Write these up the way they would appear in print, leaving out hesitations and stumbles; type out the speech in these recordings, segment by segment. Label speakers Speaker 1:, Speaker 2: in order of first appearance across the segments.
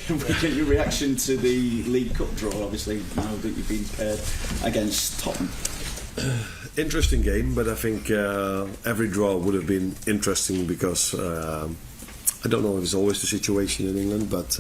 Speaker 1: Your reaction to the League Cup draw, obviously, now that you've been paired against Tottenham?
Speaker 2: Interesting game, but I think every draw would have been interesting because I don't know if it's always the situation in England, but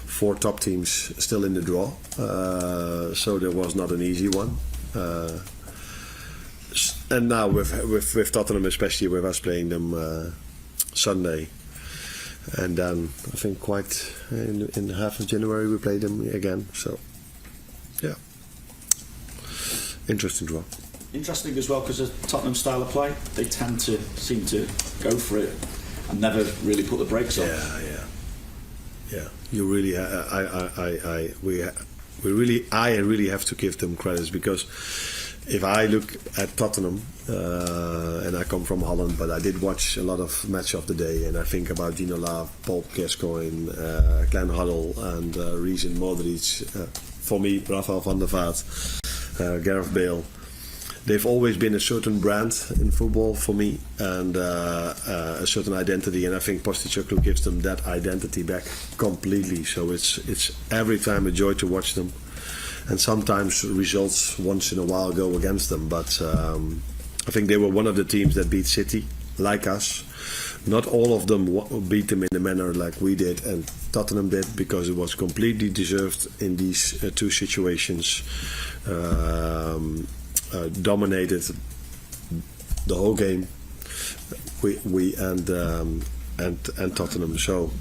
Speaker 2: 4 top teams still in the draw, so there was not an easy one. And now with Tottenham, especially with us playing them Sunday, and then I think quite in half of January we play them again. So yeah, interesting draw.
Speaker 1: Interesting as well because of Tottenham style of play, they tend to seem to go for it and never really put the brakes on.
Speaker 2: Yeah. You really, I really have to give them credits because if I look at Tottenham, and I come from Holland, but I did watch a lot of Match of the Day, and I think about Ginola, Paul Gascoigne, Glenn Hoddle, and Reece and Modric. For me, Rafael van der Vaart, Gareth Bale. They've always been a certain brand in football for me, and a certain identity, and I think Postecoglou gives them that identity back completely. So it's every time a joy to watch them, and sometimes results once in a while go against them. But I think they were one of the teams that beat City, like us. Not all of them beat them in a manner like we did, and Tottenham did, because it was completely deserved in these 2 situations. Dominated the whole game. We and Tottenham. So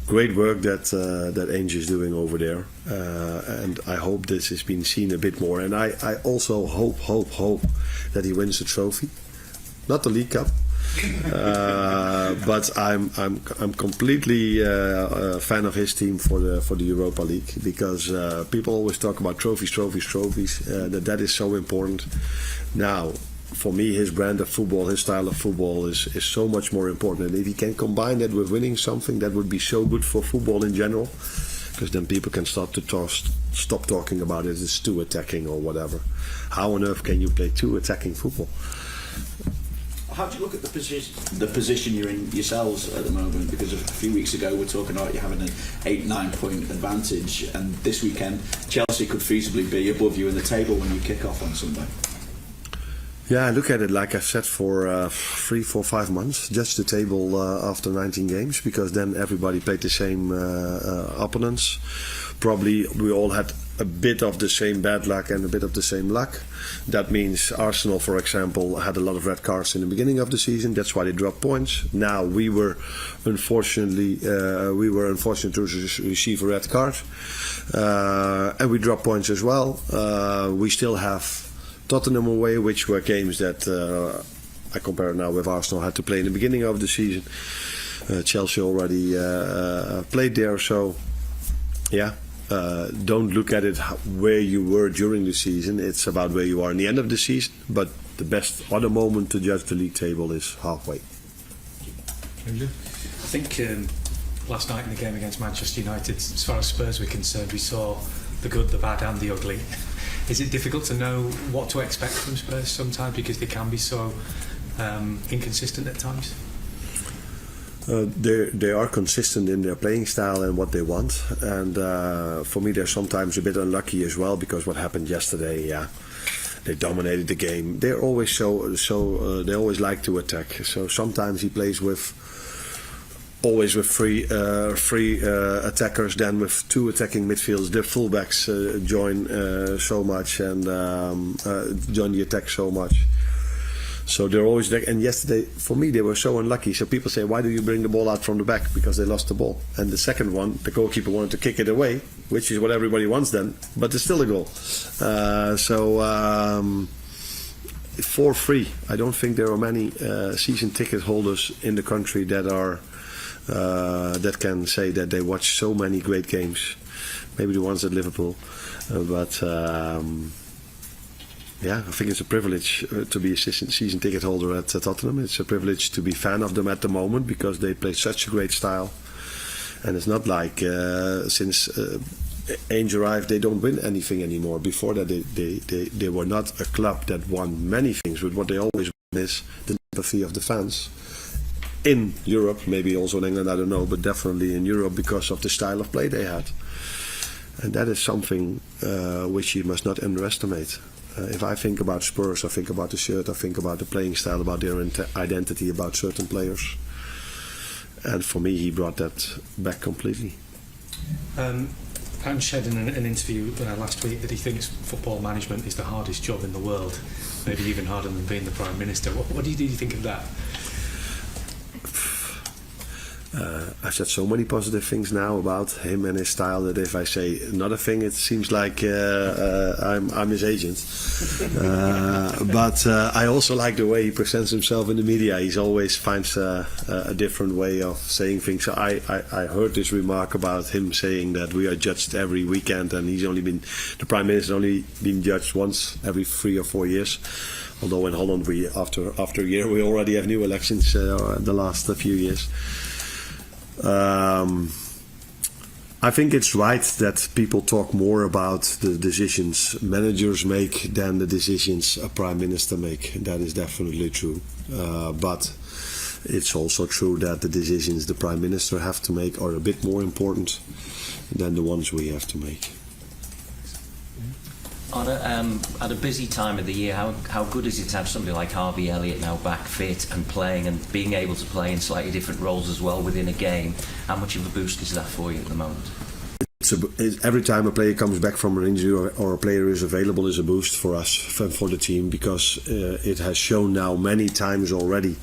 Speaker 2: great work that Ainge is doing over there, and I hope this has been seen a bit more. And I also hope that he wins the trophy, not the League Cup. But I'm completely a fan of his team for the Europa League, because people always talk about trophies. That is so important. Now, for me, his brand of football, his style of football is so much more important. And if he can combine that with winning something, that would be so good for football in general, because then people can stop talking about it as too attacking or whatever. How on earth can you play too attacking football?
Speaker 1: How do you look at the position you're in yourselves at the moment? Because a few weeks ago we're talking about you having an 8-9 point advantage, and this weekend Chelsea could feasibly be above you in the table when you kick off on Sunday.
Speaker 2: Yeah, I look at it like I've said for 3, 4, 5 months. Judge the table after 19 games, because then everybody played the same opponents. Probably we all had a bit of the same bad luck and a bit of the same luck. That means Arsenal, for example, had a lot of red cards in the beginning of the season. That's why they dropped points. Now we were unfortunate to receive a red card, and we dropped points as well. We still have Tottenham away, which were games that I compare now with Arsenal had to play in the beginning of the season. Chelsea already played there, so yeah. Don't look at it where you were during the season. It's about where you are in the end of the season. But the best other moment to judge the league table is halfway.
Speaker 3: I think last night in the game against Manchester United, as far as Spurs were concerned, we saw the good, the bad and the ugly. Is it difficult to know what to expect from Spurs sometimes, because they can be so inconsistent at times?
Speaker 2: They are consistent in their playing style and what they want, and for me they're sometimes a bit unlucky as well, because what happened yesterday, they dominated the game. They're always they always like to attack. So sometimes he plays with three attackers, then with 2 attacking midfields. Their fullbacks join so much and join the attack so much. So they're always there. And yesterday, for me, they were so unlucky. So people say, why do you bring the ball out from the back? Because they lost the ball. And the second one, the goalkeeper wanted to kick it away, which is what everybody wants then. But it's still a goal. For free, I don't think there are many season ticket holders in the country that are that can say that they watch so many great games. Maybe the ones at Liverpool, but. Yeah, I think it's a privilege to be a season ticket holder at Tottenham. It's a privilege to be fan of them at the moment, because they play such a great style. And it's not like since Ainge arrived, they don't win anything anymore. Before that, they were not a club that won many things, but what they always won is the sympathy of the fans. in Europe, maybe also in England, I don't know, but definitely in Europe because of the style of play they had. And that is something which you must not underestimate. If I think about Spurs, I think about the shirt, I think about the playing style, about their identity, about certain players. And for me, he brought that back completely.
Speaker 3: Ange said in an interview last week that he thinks football management is the hardest job in the world, maybe even harder than being the Prime Minister. What do you think of that?
Speaker 2: I've said so many positive things now about him and his style that if I say another thing, it seems like I'm his agent. But I also like the way he presents himself in the media. He always finds a different way of saying things. So I heard this remark about him saying that we are judged every weekend, and the Prime Minister only been judged once every 3 or 4 years. Although in Holland, we after a year we already have new elections the last few years. I think it's right that people talk more about the decisions managers make than the decisions a Prime Minister make. That is definitely true. But it's also true that the decisions the Prime Minister have to make are a bit more important than the ones we have to make.
Speaker 4: At a busy time of the year, how good is it to have somebody like Harvey Elliott now back fit and playing and being able to play in slightly different roles as well within a game? How much of a boost is that for you at the moment?
Speaker 2: Every time a player comes back from an injury or a player is available is a boost for us, for the team, because it has shown now many times already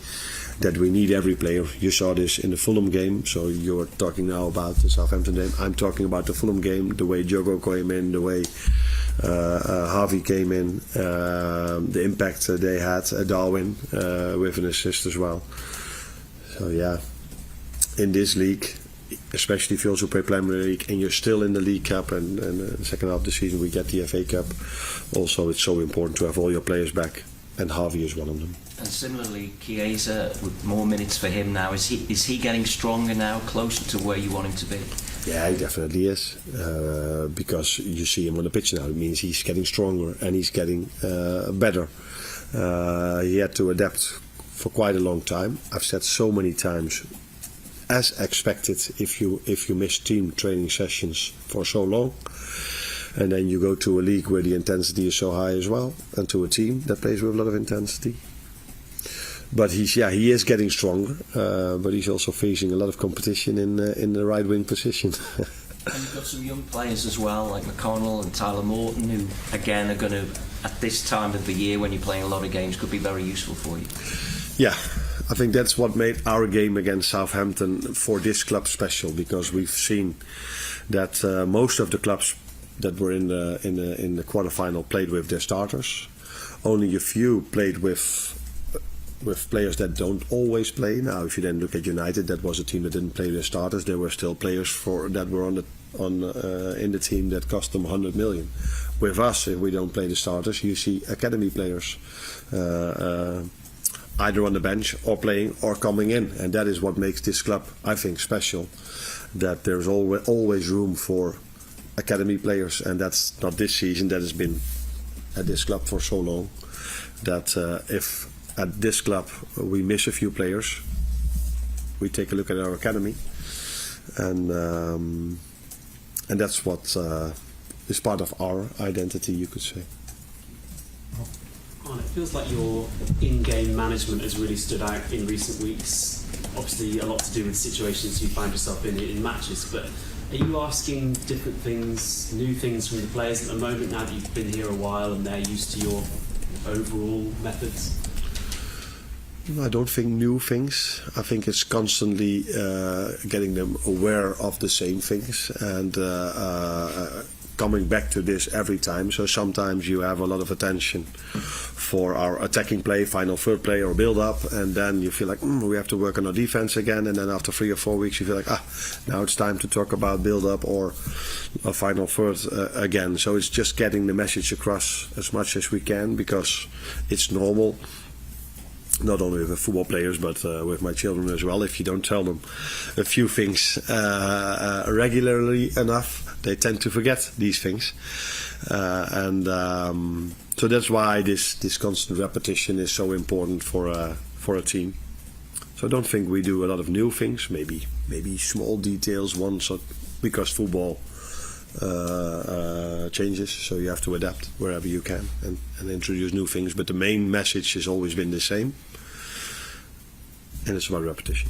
Speaker 2: that we need every player. You saw this in the Fulham game, so you're talking now about the Southampton game. I'm talking about the Fulham game, the way Diogo came in, the way Harvey came in, the impact they had, Darwin with an assist as well. So yeah, in this league, especially if you also play Premier League and you're still in the League Cup and the second half of the season we get the FA Cup, also it's so important to have all your players back, and Harvey is one of them.
Speaker 4: And similarly, Chiesa, with more minutes for him now, is he getting stronger now, closer to where you want him to be?
Speaker 2: Yeah, he definitely is, because you see him on the pitch now. It means he's getting stronger and he's getting better. He had to adapt for quite a long time. I've said so many times, as expected, if you miss team training sessions for so long, and then you go to a league where the intensity is so high as well, and to a team that plays with a lot of intensity. But he is getting stronger, but he's also facing a lot of competition in the right wing position.
Speaker 4: And you've got some young players as well, like McConnell and Tyler Morton, who again are going to, at this time of the year when you're playing a lot of games, could be very useful for you.
Speaker 2: Yeah, I think that's what made our game against Southampton for this club special, because we've seen that most of the clubs that were in the quarterfinal played with their starters. Only a few played with players that don't always play. Now, if you then look at United, that was a team that didn't play their starters. There were still players that were in the team that cost them 100 million. With us, if we don't play the starters, you see academy players either on the bench or playing or coming in, and that is what makes this club, I think, special. That there's always room for academy players, and that's not this season. That has been at this club for so long. That if at this club we miss a few players, we take a look at our academy, and that's what is part of our identity, you could say.
Speaker 5: Arne, it feels like your in-game management has really stood out in recent weeks. Obviously a lot to do with situations you find yourself in matches, but are you asking different things, new things from the players at the moment now that you've been here a while and they're used to your overall methods?
Speaker 2: I don't think new things. I think it's constantly getting them aware of the same things and coming back to this every time. So sometimes you have a lot of attention for our attacking play, final third play or build up, and then you feel like we have to work on our defense again, and then after 3 or 4 weeks you feel like now it's time to talk about build up or a final third again. So it's just getting the message across as much as we can, because it's normal, not only with the football players but with my children as well. If you don't tell them a few things regularly enough, they tend to forget these things, so that's why this constant repetition is so important for a team. So I don't think we do a lot of new things. Maybe small details once, because football changes, so you have to adapt wherever you can and introduce new things. But the main message has always been the same, and it's about repetition.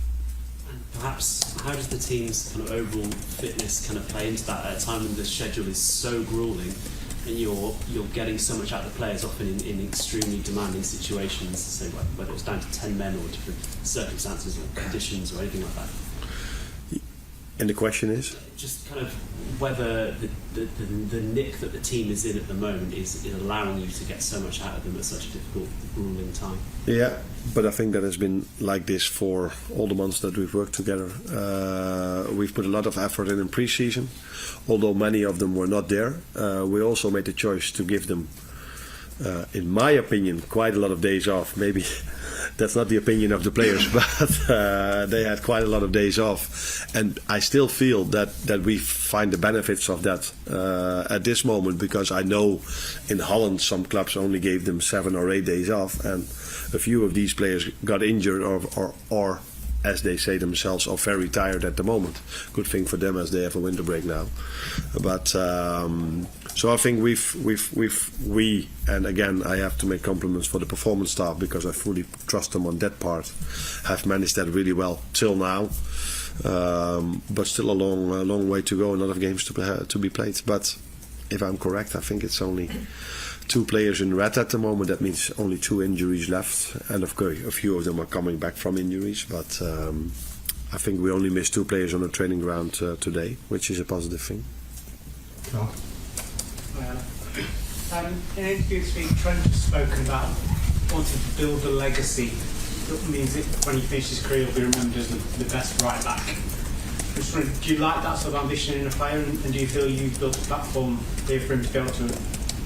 Speaker 5: Perhaps, how does the team's kind of overall fitness kind of play into that at a time when the schedule is so gruelling and you're getting so much out of the players, often in extremely demanding situations, so whether it's down to 10 men or different circumstances or conditions or anything like that?
Speaker 2: And the question is?
Speaker 5: Just kind of whether the nick that the team is in at the moment is allowing you to get so much out of them at such a difficult, grueling time.
Speaker 2: Yeah, but I think that has been like this for all the months that we've worked together. We've put a lot of effort in pre-season, although many of them were not there. We also made the choice to give them, in my opinion, quite a lot of days off. Maybe that's not the opinion of the players, but they had quite a lot of days off. And I still feel that we find the benefits of that at this moment, because I know in Holland some clubs only gave them 7 or 8 days off, and a few of these players got injured or as they say themselves, are very tired at the moment. Good thing for them, as they have a winter break now. But so I think we and again I have to make compliments for the performance staff, because I fully trust them on that part, have managed that really well till now. But still a long way to go. A lot of games to be played. But if I'm correct, I think it's only 2 players in red at the moment. That means only 2 injuries left, and of course a few of them are coming back from injuries. But I think we only missed 2 players on the training ground today, which is a positive thing.
Speaker 6: Hi, Anna. In an interview this week, Trent has spoken about wanting to build a legacy that means that when he finishes his career, he'll be remembered as the best right back. Just wondering, do you like that sort of ambition in a player, and do you feel you've built a platform here for him to be able to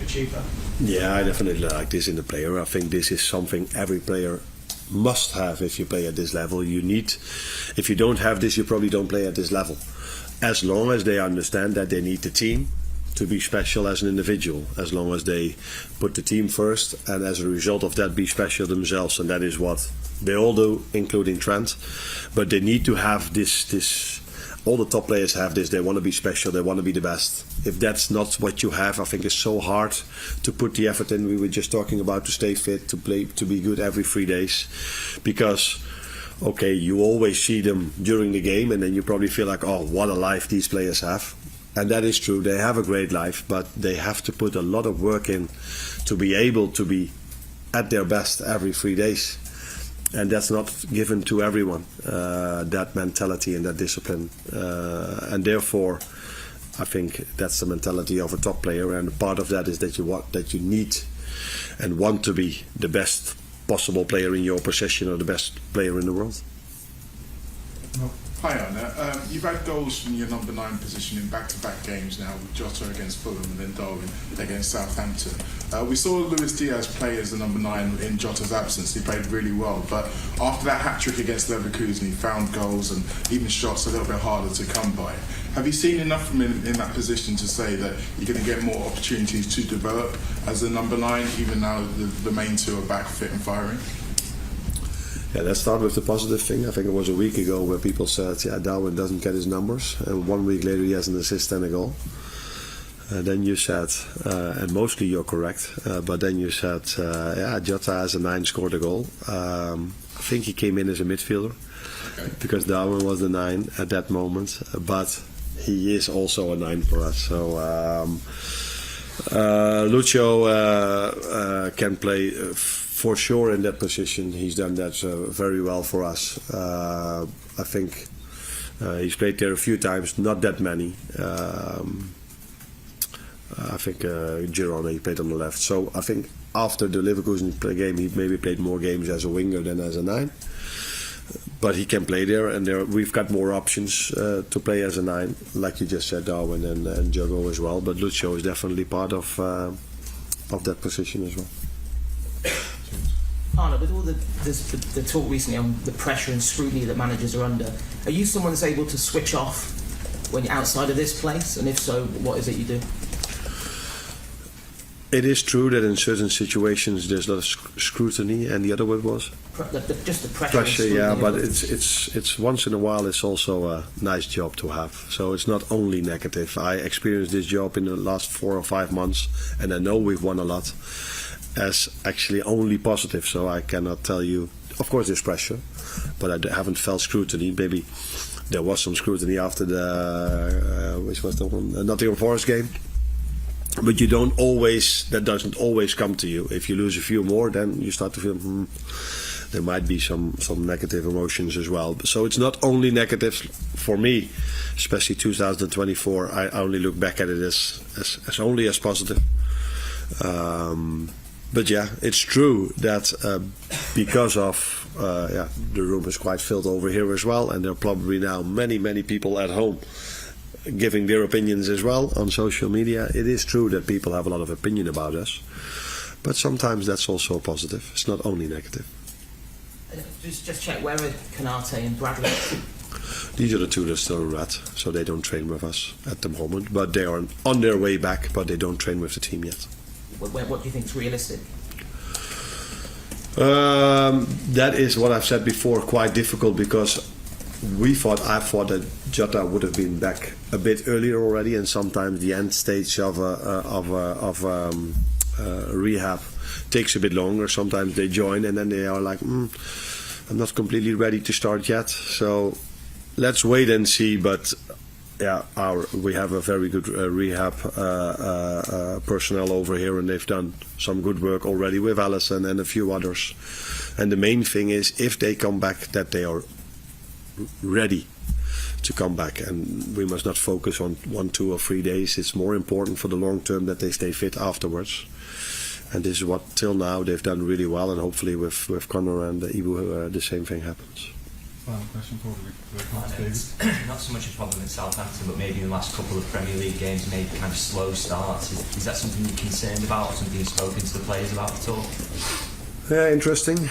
Speaker 6: achieve that?
Speaker 2: Yeah, I definitely like this in the player. I think this is something every player must have if you play at this level. If you don't have this, you probably don't play at this level. As long as they understand that they need the team to be special as an individual, as long as they put the team first, and as a result of that be special themselves, and that is what they all do, including Trent. But they need to have this. All the top players have this. They want to be special. They want to be the best. If that's not what you have, I think it's so hard to put the effort in. We were just talking about to stay fit, to play, to be good every 3 days, because okay, you always see them during the game, and then you probably feel like, oh, what a life these players have. And that is true. They have a great life, but they have to put a lot of work in to be able to be at their best every 3 days. And that's not given to everyone, that mentality and that discipline. And therefore, I think that's the mentality of a top player. And part of that is that you need and want to be the best possible player in your position, or the best player in the world.
Speaker 7: Hi Arne, you've had goals from your number 9 position in back-to-back games now, with Jota against Fulham and then Darwin against Southampton. We saw Luis Diaz play as the number 9 in Jota's absence. He played really well, but after that hat-trick against Leverkusen, he found goals and even shots a little bit harder to come by. Have you seen enough from him in that position to say that you're going to get more opportunities to develop as the number 9, even now the main 2 are back fit and firing?
Speaker 2: Yeah, let's start with the positive thing. I think it was a week ago where people said, yeah, Darwin doesn't get his numbers, and 1 week later he has an assist and a goal. Then you said, and mostly you're correct, but then you said, yeah, Jota as a 9 scored a goal. I think he came in as a midfielder, because Darwin was the 9 at that moment, but he is also a 9 for us. So Lucio can play for sure in that position. He's done that very well for us. I think he's played there a few times, not that many. I think Girona, he played on the left. So I think after the Leverkusen game, he maybe played more games as a winger than as a 9. But he can play there, and we've got more options to play as a 9, like you just said, Darwin and Diogo as well. But Lucio is definitely part of that position as well.
Speaker 8: Arne, with all the talk recently on the pressure and scrutiny that managers are under, are you someone that's able to switch off when you're outside of this place? And if so, what is it you do?
Speaker 2: It is true that in certain situations there's a lot of scrutiny, and the other word was?
Speaker 8: just the pressure. and
Speaker 2: Pressure, yeah,
Speaker 8: scrutiny
Speaker 2: but
Speaker 8: of-
Speaker 2: it's once in a while. It's also a nice job to have. So it's not only negative. I experienced this job in the last 4 or 5 months, and I know we've won a lot, as actually only positive. So I cannot tell you. Of course, there's pressure, but I haven't felt scrutiny. Maybe there was some scrutiny after the which was the one, Nottingham Forest game. But you don't always. That doesn't always come to you. If you lose a few more, then you start to feel. There might be some negative emotions as well. So it's not only negatives for me, especially 2024. I only look back at it as only as positive. But yeah, it's true that because of the room is quite filled over here as well, and there are probably now many people at home giving their opinions as well on social media. It is true that people have a lot of opinion about us, but sometimes that's also a positive. It's not only negative.
Speaker 8: Just check, where are Canate and Bradley?
Speaker 2: These are the two that are still red, so they don't train with us at the moment. But they are on their way back, but they don't train with the team yet.
Speaker 8: What do you think is realistic?
Speaker 2: That is what I've said before, quite difficult, because I thought that Jota would have been back a bit earlier already, and sometimes the end stage of rehab takes a bit longer. Sometimes they join and then they are like, I'm not completely ready to start yet. So let's wait and see. But yeah, we have a very good rehab personnel over here, and they've done some good work already with Allison and a few others. And the main thing is, if they come back, that they are ready to come back, and we must not focus on 1, 2 or 3 days. It's more important for the long term that they stay fit afterwards. And this is what, till now, they've done really well, and hopefully with Connor and Ibu, the same thing happens.
Speaker 9: Final question probably.
Speaker 10: It's not so much a problem in Southampton, but maybe in the last couple of Premier League games, maybe kind of slow starts. Is that something you're concerned about, or something you've spoken to the players about at all?
Speaker 2: Yeah, interesting,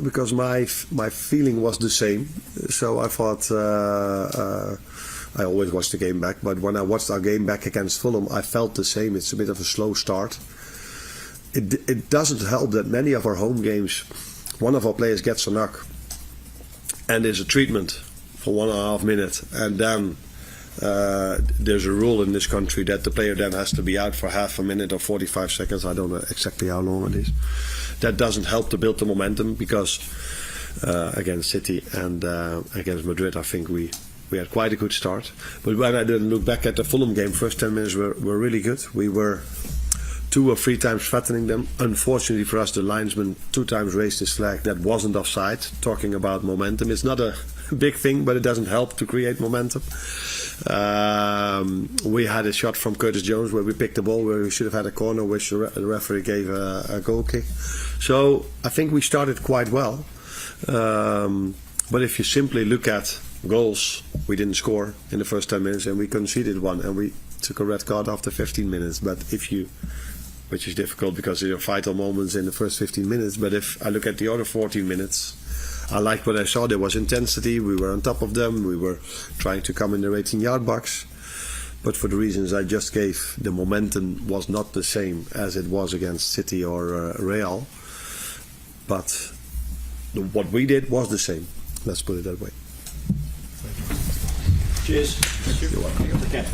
Speaker 2: because my feeling was the same. So I thought I always watch the game back, but when I watched our game back against Fulham, I felt the same. It's a bit of a slow start. It doesn't help that many of our home games, one of our players gets a knock, and there's a treatment for 1.5 minutes, and then there's a rule in this country that the player then has to be out for half a minute or 45 seconds. I don't know exactly how long it is. That doesn't help to build the momentum, because against City and against Madrid, I think we had quite a good start. But when I then look back at the Fulham game, first 10 minutes were really good. We were 2 or 3 times threatening them. Unfortunately for us, the linesman 2 times raised his flag. That wasn't offside. Talking about momentum, it's not a big thing, but it doesn't help to create momentum. We had a shot from Curtis Jones where we picked the ball where we should have had a corner, which the referee gave a goal kick. So I think we started quite well. But if you simply look at goals, we didn't score in the first 10 minutes, and we conceded 1, and we took a red card after 15 minutes. But which is difficult because there are vital moments in the first 15 minutes. But if I look at the other 14 minutes, I liked what I saw. There was intensity. We were on top of them. We were trying to come in the 18-yard box. But for the reasons I just gave, the momentum was not the same as it was against City or Real. But what we did was the same. Let's put it that way.
Speaker 1: Cheers. You're welcome. Okay.